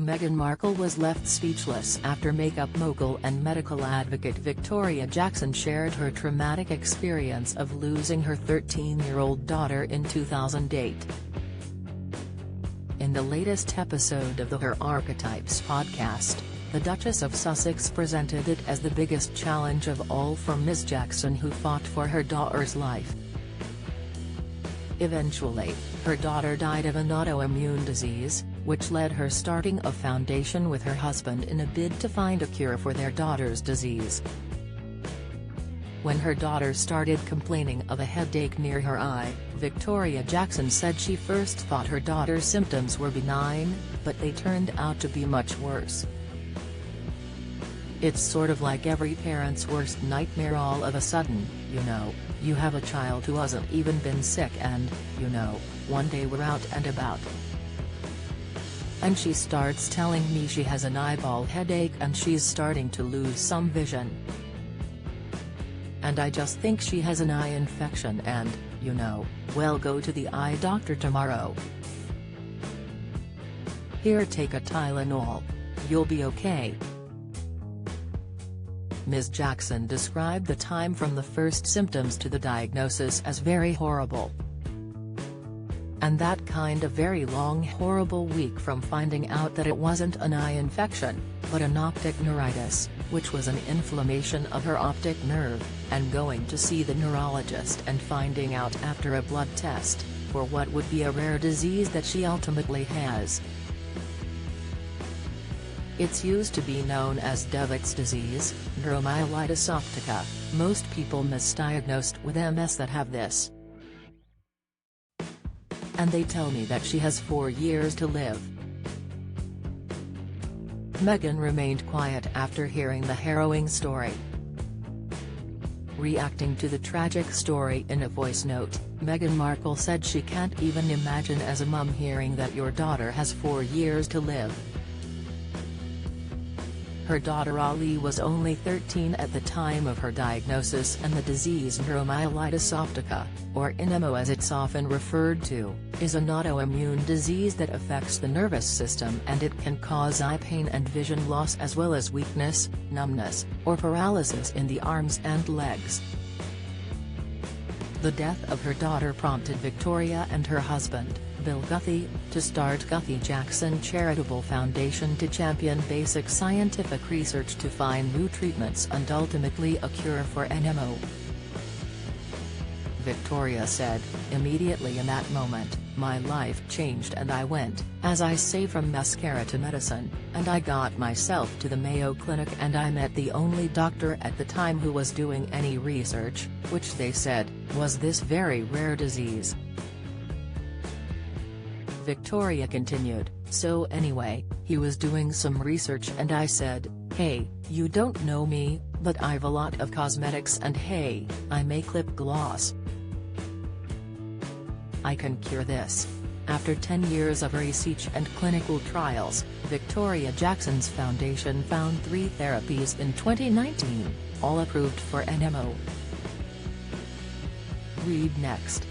Meghan Markle was left speechless after makeup mogul and medical advocate Victoria Jackson shared her traumatic experience of losing her 13-year-old daughter in 2008. In the latest episode of the Her Archetypes podcast, the Duchess of Sussex presented it as the biggest challenge of all for Ms. Jackson, who fought for her daughter's life. Eventually, her daughter died of an autoimmune disease, which led her starting a foundation with her husband in a bid to find a cure for their daughter's disease. When her daughter started complaining of a headache near her eye, Victoria Jackson said she first thought her daughter's symptoms were benign, but they turned out to be much worse. "It's sort of like every parent's worst nightmare all of a sudden, you know. You have a child who hasn't even been sick and, you know, one day we're out and about. And she starts telling me she has an eyeball headache and she's starting to lose some vision. And I just think she has an eye infection and, you know, well, go to the eye doctor tomorrow. Here, take a Tylenol. You'll be okay." Ms. Jackson described the time from the first symptoms to the diagnosis as very horrible. And that kind of very long horrible week from finding out that it wasn't an eye infection, but an optic neuritis, which was an inflammation of her optic nerve, and going to see the neurologist and finding out after a blood test, for what would be a rare disease that she ultimately has. It's used to be known as Devitt's disease, neuromyelitis optica. Most people misdiagnosed with MS that have this. And they tell me that she has 4 years to live. Meghan remained quiet after hearing the harrowing story. Reacting to the tragic story in a voice note, Meghan Markle said she can't even imagine as a mum hearing that your daughter has 4 years to live. Her daughter Ali was only 13 at the time of her diagnosis, and the disease neuromyelitis optica, or NMO as it's often referred to, is an autoimmune disease that affects the nervous system, and it can cause eye pain and vision loss as well as weakness, numbness, or paralysis in the arms and legs. The death of her daughter prompted Victoria and her husband, Bill Guthie, to start Guthie Jackson Charitable Foundation to champion basic scientific research to find new treatments and ultimately a cure for NMO. Victoria said, "Immediately in that moment, my life changed and I went, as I say, from mascara to medicine, and I got myself to the Mayo Clinic and I met the only doctor at the time who was doing any research, which they said, was this very rare disease." Victoria continued, "So anyway, he was doing some research and I said, hey, you don't know me, but I've a lot of cosmetics and hey, I make lip gloss. I can cure this." After 10 years of research and clinical trials, Victoria Jackson's foundation found 3 therapies in 2019, all approved for NMO. Read next.